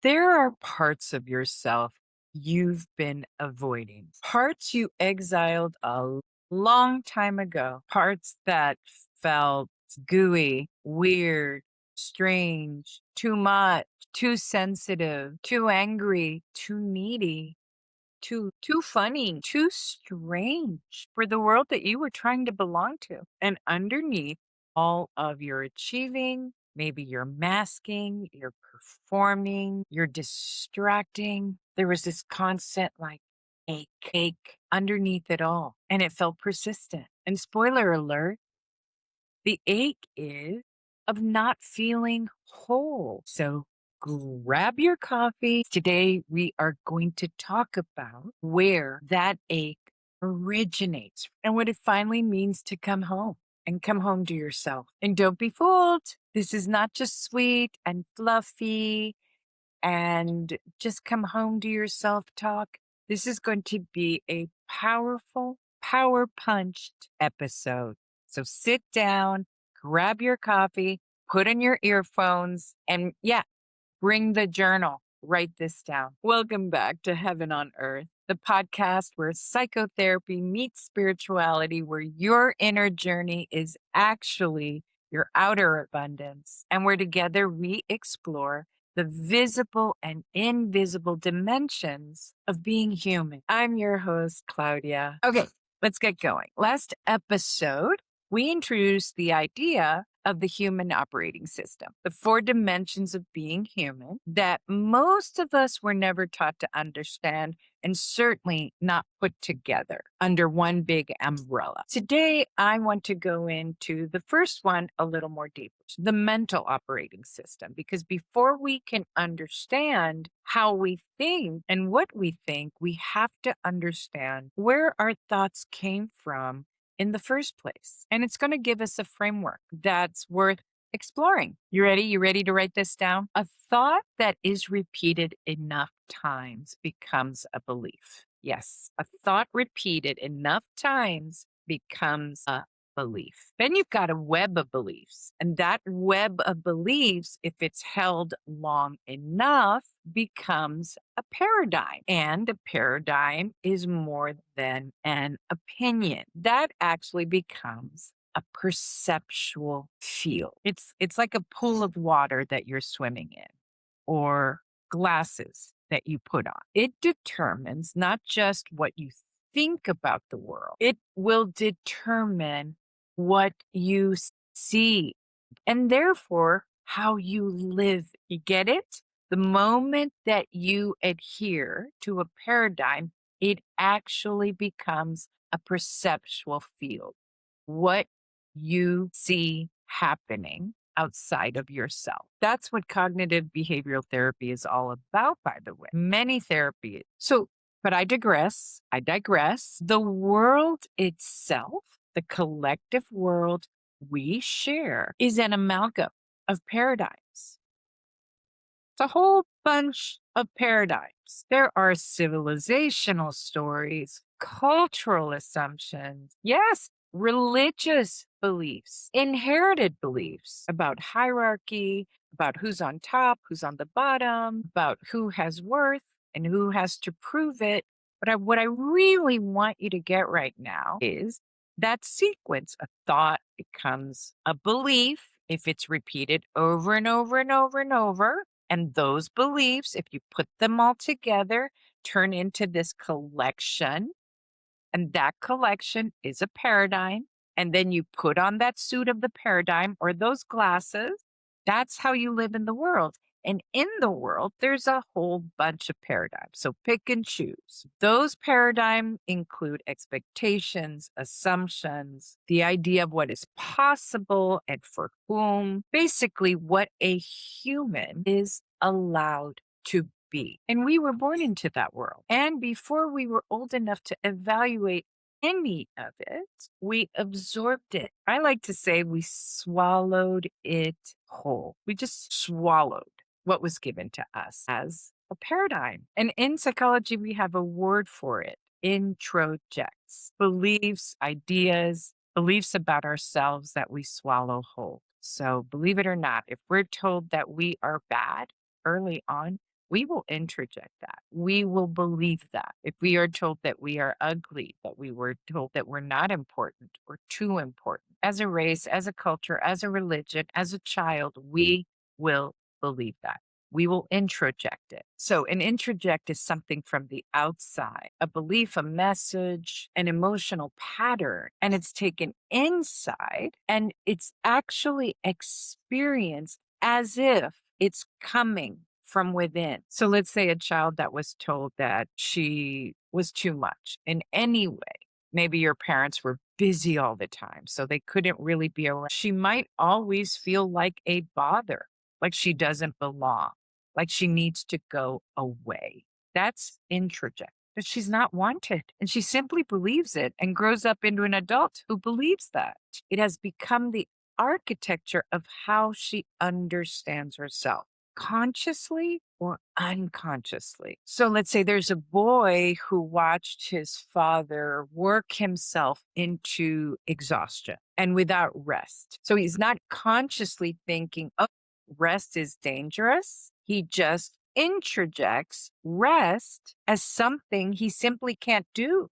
There are parts of yourself you've been avoiding, parts you exiled a long time ago, parts that felt gooey, weird, strange, too much, too sensitive, too angry, too needy, too funny, too strange for the world that you were trying to belong to. And underneath all of your achieving, maybe you're masking, you're performing, you're distracting. There was this constant ache underneath it all. And it felt persistent. And spoiler alert, the ache is of not feeling whole. So grab your coffee. Today, we are going to talk about where that ache originates and what it finally means to come home and come home to yourself. And don't be fooled. This is not just sweet and fluffy and just come home to yourself talk. This is going to be a powerful, power punched episode. So sit down, grab your coffee, put in your earphones, and bring the journal. Write this down. Welcome back to Heaven on Earth, the podcast where psychotherapy meets spirituality, where your inner journey is actually your outer abundance, and where together we explore the visible and invisible dimensions of being human. I'm your host, Claudia. Okay, let's get going. Last episode, we introduced the idea of the human operating system, the four dimensions of being human that most of us were never taught to understand and certainly not put together under one big umbrella. Today, I want to go into the first one a little more deeper, the mental operating system, because before we can understand how we think and what we think, we have to understand where our thoughts came from in the first place. And it's going to give us a framework that's worth exploring. You ready? You ready to write this down? A thought that is repeated enough times becomes a belief. Yes, a thought repeated enough times becomes a belief. Then you've got a web of beliefs. And that web of beliefs, if it's held long enough, becomes a paradigm. And a paradigm is more than an opinion. That actually becomes a perceptual field. It's like a pool of water that you're swimming in or glasses that you put on. It determines not just what you think about the world, it will determine what you see and therefore how you live. You get it? The moment that you adhere to a paradigm, it actually becomes a perceptual field. What you see happening outside of yourself. That's what cognitive behavioral therapy is all about, by the way. Many therapies. But I digress. The world itself, the collective world we share, is an amalgam of paradigms. It's a whole bunch of paradigms. There are civilizational stories, cultural assumptions, yes, religious beliefs, inherited beliefs about hierarchy, about who's on top, who's on the bottom, about who has worth and who has to prove it. But what I really want you to get right now is that sequence. A thought becomes a belief if it's repeated over and over and over and over. And those beliefs, if you put them all together, turn into this collection. And that collection is a paradigm. And then you put on that suit of the paradigm or those glasses. That's how you live in the world. And in the world, there's a whole bunch of paradigms. So pick and choose. Those paradigms include expectations, assumptions, the idea of what is possible and for whom, basically what a human is allowed to be. And we were born into that world. And before we were old enough to evaluate any of it, we absorbed it. I like to say we swallowed it whole. We just swallowed what was given to us as a paradigm. And in psychology, we have a word for it, introjects, beliefs, ideas, beliefs about ourselves that we swallow whole. So believe it or not, if we're told that we are bad early on, we will introject that. We will believe that. If we are told that we are ugly, that we were told that we're not important or too important, as a race, as a culture, as a religion, as a child, we will believe that. We will introject it. So, an introject is something from the outside, a belief, a message, an emotional pattern, and it's taken inside and it's actually experienced as if it's coming from within. So, let's say a child that was told that she was too much in any way. Maybe your parents were busy all the time, so they couldn't really be around. She might always feel like a bother, like she doesn't belong, like she needs to go away. That's introject. But she's not wanted. And she simply believes it and grows up into an adult who believes that. It has become the architecture of how she understands herself, consciously or unconsciously. So let's say there's a boy who watched his father work himself into exhaustion and without rest. So he's not consciously thinking, oh, rest is dangerous. He just introjects rest as something he simply can't do.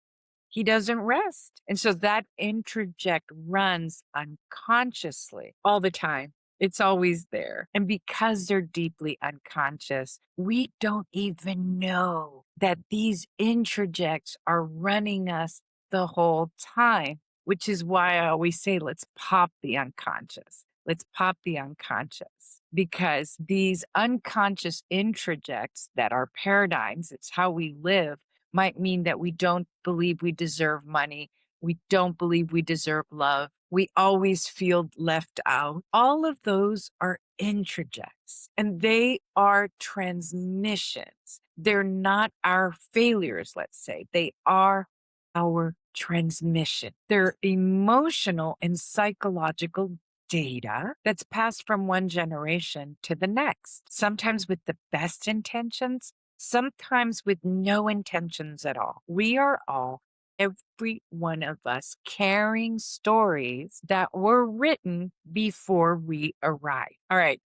He doesn't rest. And so that introject runs unconsciously all the time. It's always there. And because they're deeply unconscious, we don't even know that these introjects are running us the whole time, which is why I always say, let's pop the unconscious. Let's pop the unconscious, because these unconscious introjects that are paradigms, it's how we live, might mean that we don't believe we deserve money. We don't believe we deserve love. We always feel left out. All of those are introjects and they are transmissions. They're not our failures, let's say. They are our transmission. They're emotional and psychological data that's passed from one generation to the next, sometimes with the best intentions, sometimes with no intentions at all. We are all, every one of us, carrying stories that were written before we arrived. All right,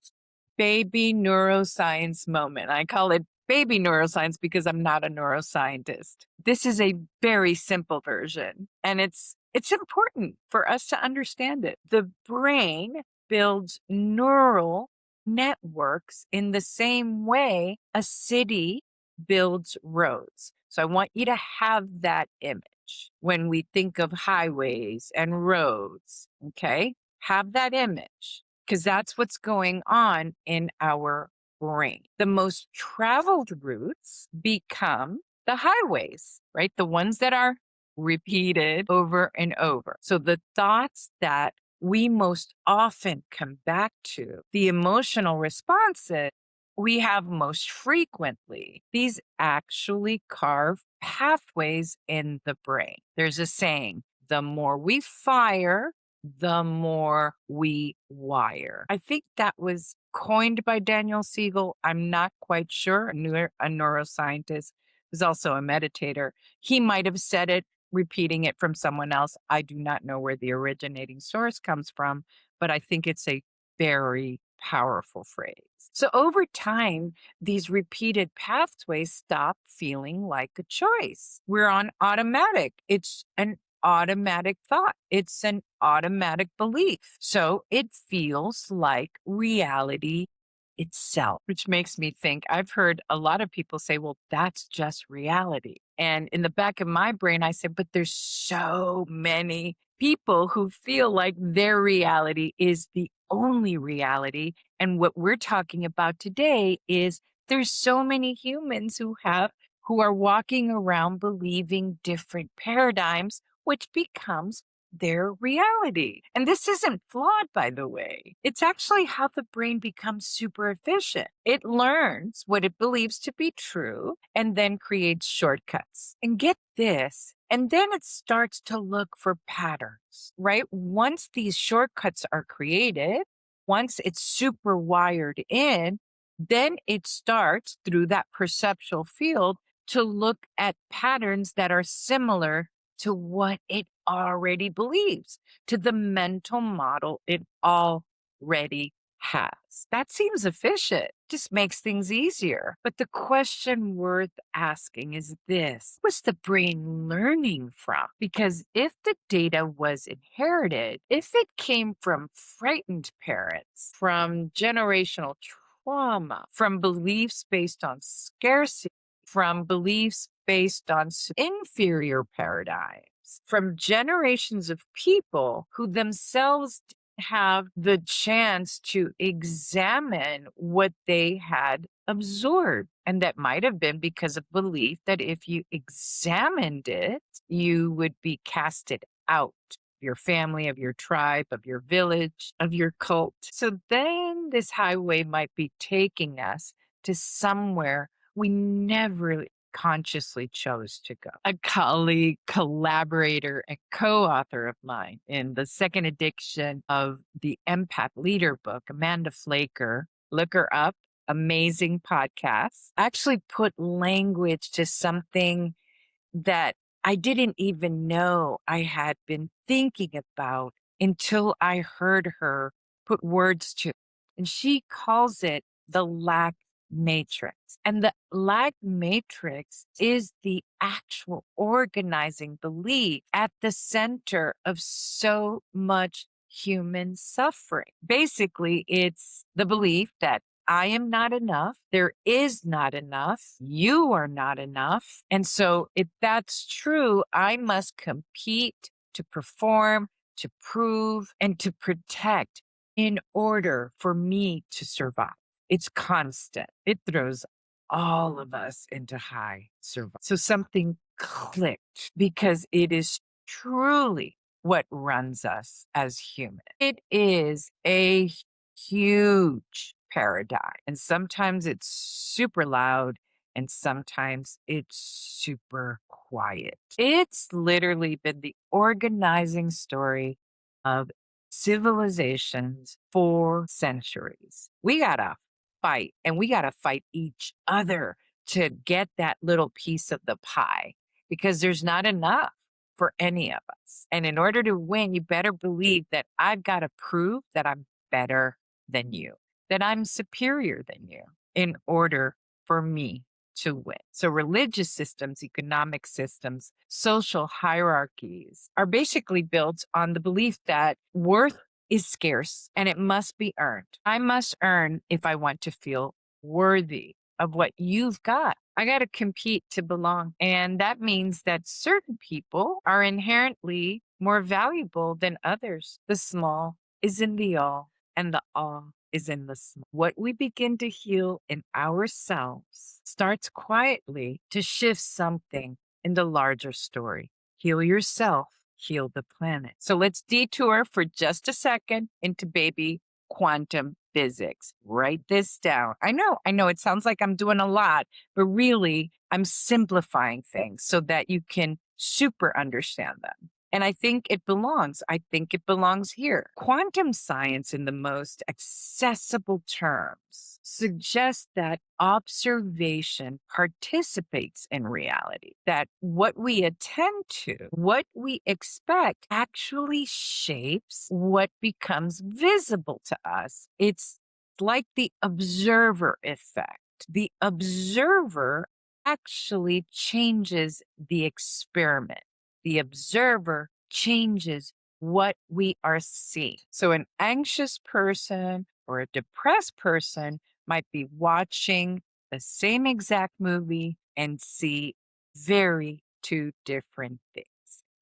baby neuroscience moment. I call it baby neuroscience because I'm not a neuroscientist. This is a very simple version, and it's important for us to understand it. The brain builds neural networks in the same way a city builds roads. So I want you to have that image when we think of highways and roads, okay? Have that image, because that's what's going on in our brain. The most traveled routes become the highways, right? The ones that are repeated over and over. So the thoughts that we most often come back to, the emotional responses we have most frequently, these actually carve pathways in the brain. There's a saying, the more we fire, the more we wire. I think that was coined by Daniel Siegel. I'm not quite sure. A neuroscientist who's also a meditator. He might have said it, repeating it from someone else. I do not know where the originating source comes from, but I think it's a very powerful phrase. So over time, these repeated pathways stop feeling like a choice. We're on automatic. It's an automatic thought. It's an automatic belief. So it feels like reality itself, which makes me think I've heard a lot of people say, well, that's just reality. And in the back of my brain, I said, but there's so many people who feel like their reality is the only reality. And what we're talking about today is there's so many humans who are walking around believing different paradigms, which becomes their reality. And this isn't flawed, by the way. It's actually how the brain becomes super efficient. It learns what it believes to be true and then creates shortcuts. And get this, and then it starts to look for patterns, right? Once these shortcuts are created, once it's super wired in, then it starts through that perceptual field to look at patterns that are similar to what it already believes, to the mental model it already has. That seems efficient, just makes things easier. But the question worth asking is this: what's the brain learning from? Because if the data was inherited, if it came from frightened parents, from generational trauma, from beliefs based on scarcity, from beliefs based on inferior paradigms, from generations of people who themselves have the chance to examine what they had absorbed. And that might have been because of belief that if you examined it, you would be casted out of your family, of your tribe, of your village, of your cult. So then this highway might be taking us to somewhere we never consciously chose to go. A colleague, collaborator, and co-author of mine in the second edition of the Empath Leader book, Amanda Flaker, look her up, amazing podcast, actually put language to something that I didn't even know I had been thinking about until I heard her put words to it. And she calls it the lack matrix. And the lack matrix is the actual organizing belief at the center of so much human suffering. Basically, it's the belief that I am not enough. There is not enough. You are not enough. And so if that's true, I must compete to perform, to prove, and to protect in order for me to survive. It's constant. It throws all of us into high survival. So something clicked because it is truly what runs us as human. It is a huge paradigm. And sometimes it's super loud and sometimes it's super quiet. It's literally been the organizing story of civilizations for centuries. We gotta fight and we gotta fight each other to get that little piece of the pie because there's not enough for any of us. And in order to win, you better believe that I've got to prove that I'm better than you, that I'm superior than you in order for me to win. So religious systems, economic systems, social hierarchies are basically built on the belief that worth is scarce and it must be earned. I must earn if I want to feel worthy of what you've got. I got to compete to belong. And that means that certain people are inherently more valuable than others. The small is in the all, and the all is in the small. What we begin to heal in ourselves starts quietly to shift something in the larger story. Heal yourself, heal the planet. So let's detour for just a second into baby quantum physics. Write this down. I know it sounds like I'm doing a lot, but really I'm simplifying things so that you can super understand them. And I think it belongs. I think it belongs here. Quantum science, in the most accessible terms, suggests that observation participates in reality, that what we attend to, what we expect, actually shapes what becomes visible to us. It's like the observer effect. The observer actually changes the experiment. The observer changes what we are seeing. So an anxious person or a depressed person might be watching the same exact movie and see very two different things.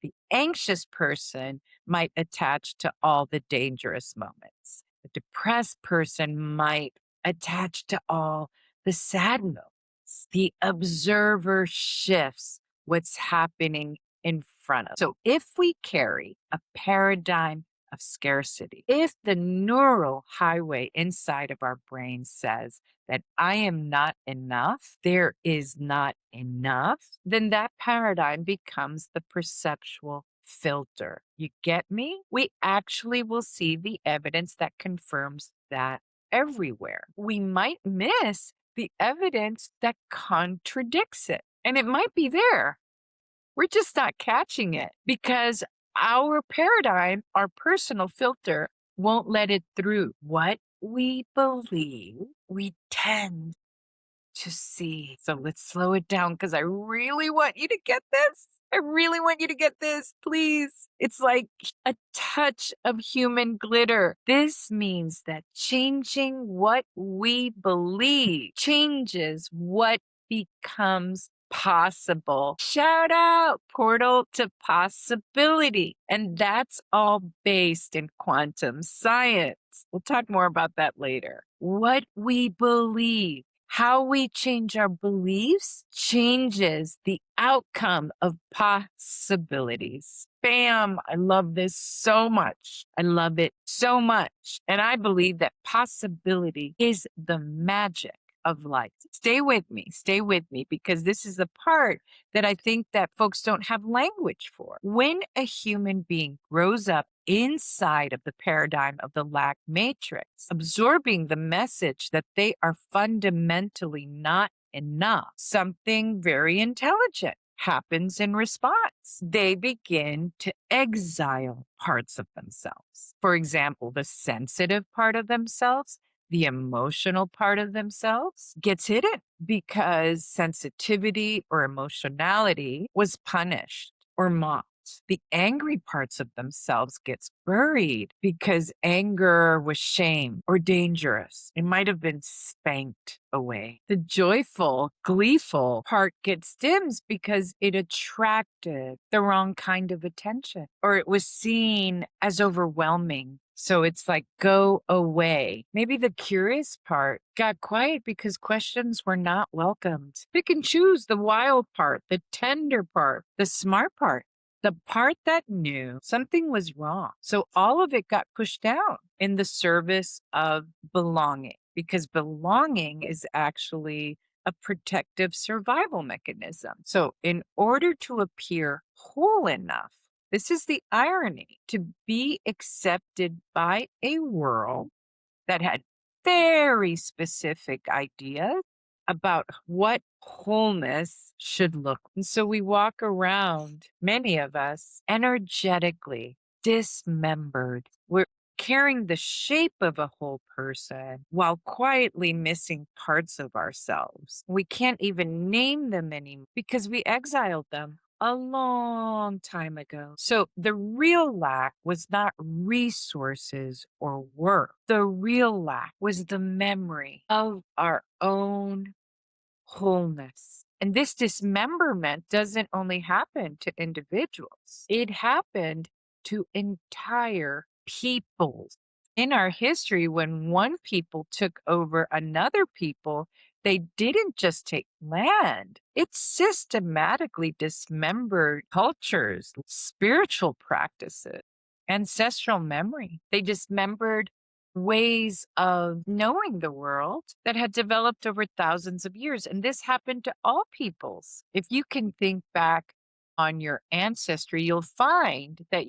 The anxious person might attach to all the dangerous moments. The depressed person might attach to all the sad moments. The observer shifts what's happening in front of us. So if we carry a paradigm of scarcity, if the neural highway inside of our brain says that I am not enough, there is not enough, then that paradigm becomes the perceptual filter. You get me? We actually will see the evidence that confirms that everywhere. We might miss the evidence that contradicts it, and it might be there. We're just not catching it because our paradigm, our personal filter, won't let it through. What we believe, we tend to see. So let's slow it down because I really want you to get this. I really want you to get this, please. It's like a touch of human glitter. This means that changing what we believe changes what becomes possible. Shout out, portal to possibility. And that's all based in quantum science. We'll talk more about that later. What we believe, how we change our beliefs changes the outcome of possibilities. Bam! I love this so much. I love it so much. And I believe that possibility is the magic of life. Stay with me, because this is the part that I think that folks don't have language for. When a human being grows up inside of the paradigm of the lack matrix, absorbing the message that they are fundamentally not enough, something very intelligent happens in response. They begin to exile parts of themselves. For example, the sensitive part of themselves, the emotional part of themselves gets hidden because sensitivity or emotionality was punished or mocked. The angry parts of themselves gets buried because anger was shame or dangerous. It might have been spanked away. The joyful, gleeful part gets dimmed because it attracted the wrong kind of attention or it was seen as overwhelming. So it's like, go away. Maybe the curious part got quiet because questions were not welcomed. Pick and choose the wild part, the tender part, the smart part, the part that knew something was wrong. So all of it got pushed down in the service of belonging, because belonging is actually a protective survival mechanism. So in order to appear whole enough, this is the irony, to be accepted by a world that had very specific ideas about what wholeness should look. And so we walk around, many of us, energetically dismembered. We're carrying the shape of a whole person while quietly missing parts of ourselves. We can't even name them anymore because we exiled them a long time ago. So the real lack was not resources or work. The real lack was the memory of our own wholeness. And this dismemberment doesn't only happen to individuals, it happened to entire peoples. In our history, when one people took over another people, they didn't just take land. It systematically dismembered cultures, spiritual practices, ancestral memory. They dismembered ways of knowing the world that had developed over thousands of years. And this happened to all peoples. If you can think back on your ancestry, you'll find that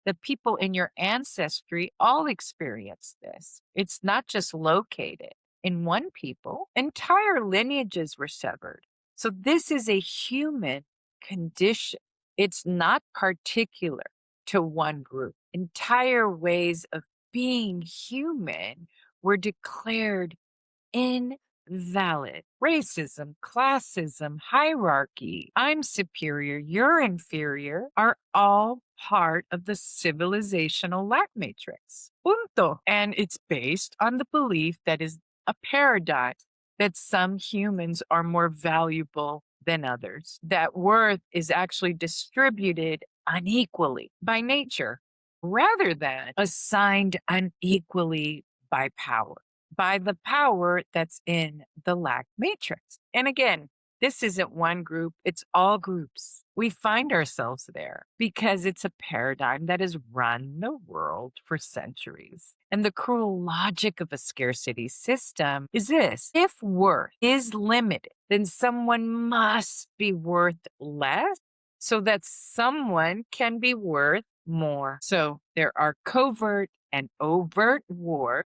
the people in your ancestry all experienced this. It's not just located in one people, entire lineages were severed. So this is a human condition. It's not particular to one group. Entire ways of being human were declared invalid. Racism, classism, hierarchy, I'm superior, you're inferior, are all part of the civilizational lack matrix. Punto. And it's based on the belief that is a paradigm that some humans are more valuable than others, that worth is actually distributed unequally by nature rather than assigned unequally by power, by the power that's in the lack matrix. And again, this isn't one group, it's all groups. We find ourselves there because it's a paradigm that has run the world for centuries. And the cruel logic of a scarcity system is this: if worth is limited, then someone must be worth less so that someone can be worth more. So there are covert and overt wars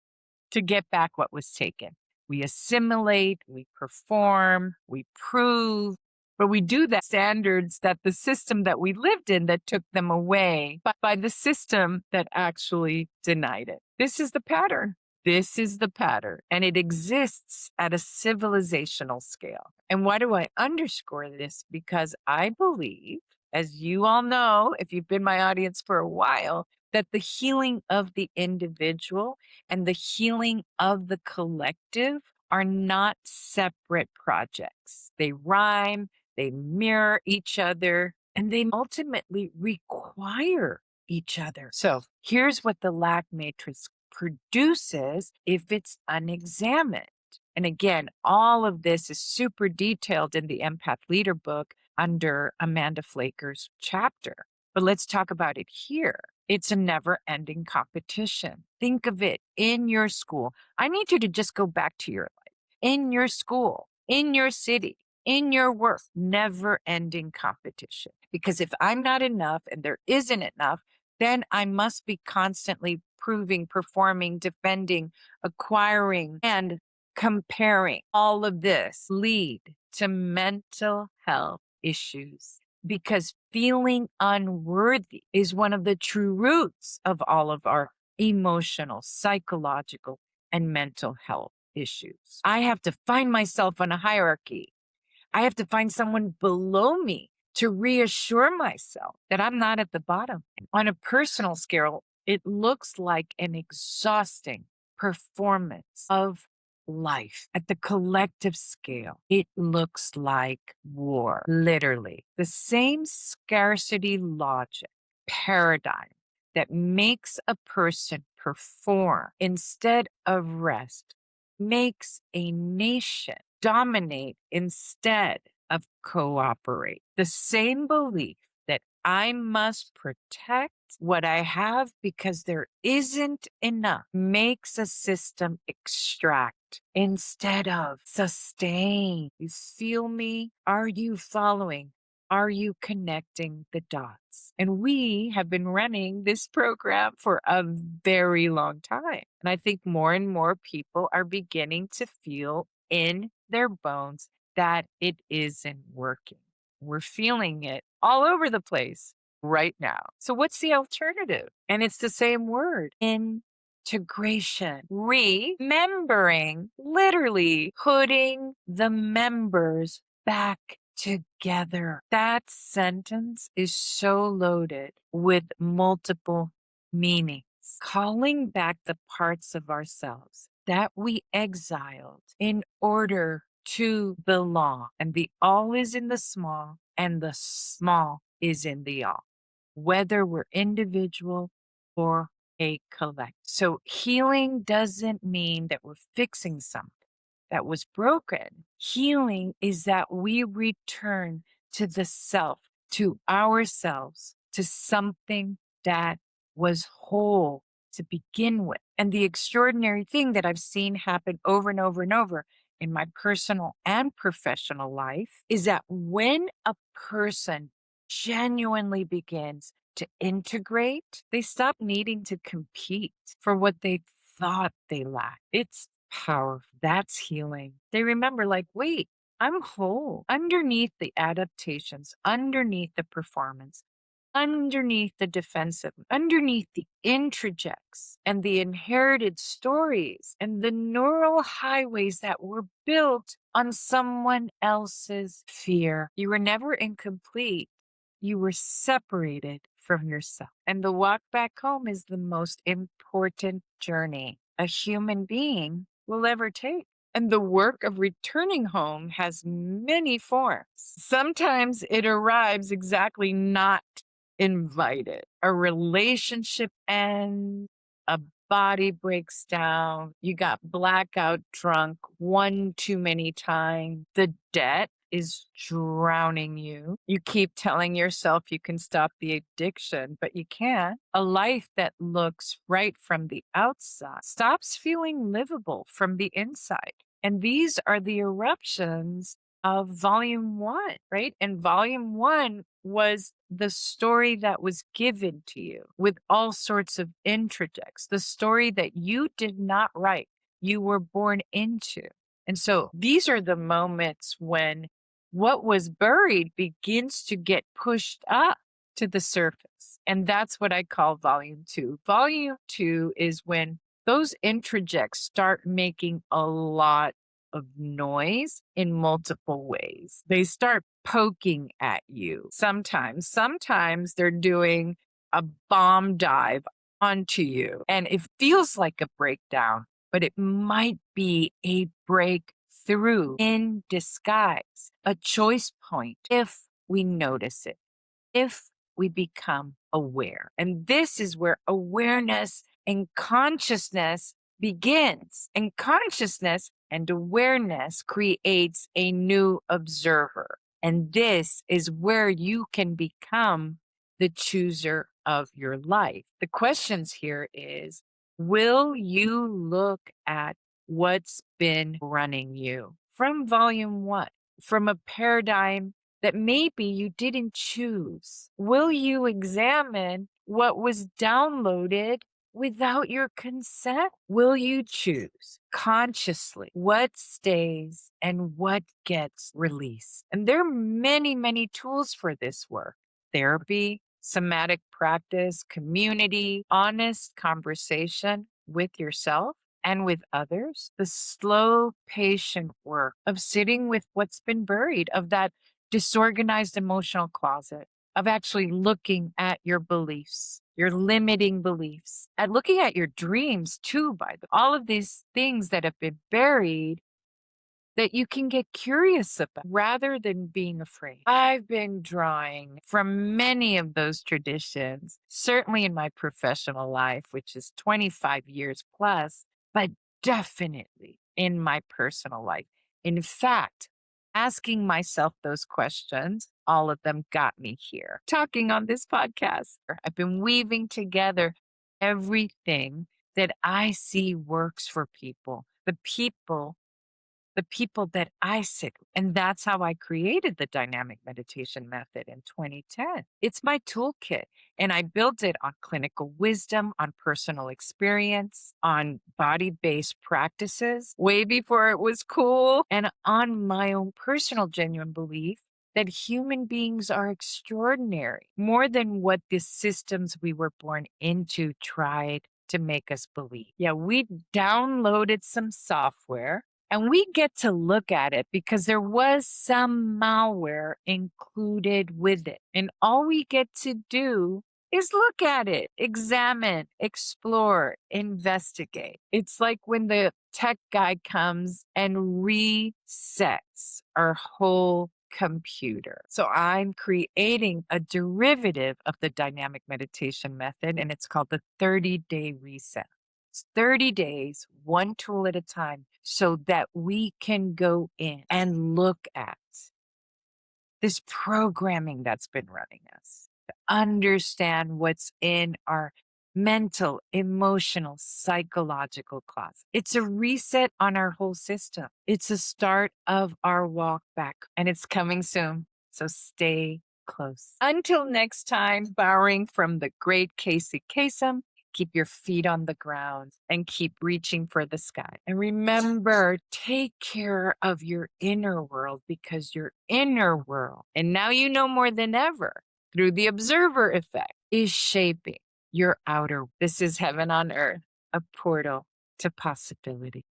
to get back what was taken. We assimilate, we perform, we prove, but we do that standards that the system that we lived in that took them away, but by the system that actually denied it. This is the pattern. This is the pattern, and it exists at a civilizational scale. And why do I underscore this? Because I believe, as you all know, if you've been my audience for a while, that the healing of the individual and the healing of the collective are not separate projects. They rhyme, they mirror each other, and they ultimately require each other. So here's what the lack matrix produces if it's unexamined. And again, all of this is super detailed in the Empath Leader book under Amanda Flaker's chapter. But let's talk about it here. It's a never ending competition. Think of it in your school. I need you to just go back to your life, in your school, in your city, in your work, never ending competition. Because if I'm not enough and there isn't enough, then I must be constantly proving, performing, defending, acquiring, and comparing. All of this lead to mental health issues because feeling unworthy is one of the true roots of all of our emotional, psychological, and mental health issues. I have to find myself on a hierarchy. I have to find someone below me to reassure myself that I'm not at the bottom. On a personal scale, it looks like an exhausting performance of life. At the collective scale, it looks like war, literally. The same scarcity logic paradigm that makes a person perform instead of rest makes a nation dominate instead of cooperate. The same belief that I must protect what I have because there isn't enough makes a system extract instead of sustain. You feel me? Are you following? Are you connecting the dots? And we have been running this program for a very long time. And I think more and more people are beginning to feel in their bones that it isn't working. We're feeling it all over the place right now. So, what's the alternative? And it's the same word integration, remembering, literally putting the members back together. That sentence is so loaded with multiple meanings. Calling back the parts of ourselves that we exiled in order to belong. And the all is in the small, and the small is in the all, whether we're individual or a collect. So healing doesn't mean that we're fixing something that was broken. Healing is that we return to the self, to ourselves, to something that was whole to begin with. And the extraordinary thing that I've seen happen over and over and over in my personal and professional life is that when a person genuinely begins to integrate, they stop needing to compete for what they thought they lacked. It's powerful. That's healing. They remember, like, wait, I'm whole. Underneath the adaptations, underneath the performance, underneath the defensive, underneath the introjects and the inherited stories and the neural highways that were built on someone else's fear. You were never incomplete. You were separated from yourself. And the walk back home is the most important journey a human being will ever take. And the work of returning home has many forms. Sometimes it arrives exactly not invited. A relationship ends, a body breaks down, you got blackout drunk one too many times, the debt is drowning you. You keep telling yourself you can stop the addiction, but you can't. A life that looks right from the outside stops feeling livable from the inside. And these are the eruptions of volume one, right? And volume one was the story that was given to you with all sorts of introjects, the story that you did not write, you were born into. And so these are the moments when what was buried begins to get pushed up to the surface. And that's what I call volume two. Volume two is when those introjects start making a lot of noise in multiple ways. They start poking at you sometimes. Sometimes they're doing a bomb dive onto you, and it feels like a breakdown, but it might be a breakthrough in disguise, a choice point if we notice it, if we become aware. And this is where awareness and consciousness begins. And consciousness and awareness creates a new observer. And this is where you can become the chooser of your life. The questions here is, will you look at what's been running you from volume 1, from a paradigm that maybe you didn't choose? Will you examine what was downloaded without your consent? Will you choose consciously what stays and what gets released? And there are many, many tools for this work: therapy, somatic practice, community, honest conversation with yourself and with others, the slow, patient work of sitting with what's been buried, of that disorganized emotional closet, of actually looking at your beliefs, your limiting beliefs, and looking at your dreams too, all of these things that have been buried that you can get curious about rather than being afraid. I've been drawing from many of those traditions, certainly in my professional life, which is 25 years plus, but definitely in my personal life. In fact, asking myself those questions, all of them got me here, talking on this podcast. I've been weaving together everything that I see works for people, the people that I sit with. And that's how I created the dynamic meditation method in 2010. It's my toolkit. And I built it on clinical wisdom, on personal experience, on body-based practices way before it was cool, and on my own personal genuine belief that human beings are extraordinary, more than what the systems we were born into tried to make us believe. Yeah, we downloaded some software and we get to look at it because there was some malware included with it. And all we get to do is look at it, examine, explore, investigate. It's like when the tech guy comes and resets our whole computer. So I'm creating a derivative of the dynamic meditation method, and it's called the 30-day reset. It's 30 days, one tool at a time, so that we can go in and look at this programming that's been running us, to understand what's in our mental, emotional, psychological closet. It's a reset on our whole system. It's a start of our walk back, and it's coming soon. So stay close. Until next time, borrowing from the great Casey Kasem, keep your feet on the ground and keep reaching for the sky. And remember, take care of your inner world, because your inner world, and now you know more than ever through the observer effect, is shaping your outer. This is Heaven on Earth, a portal to possibility.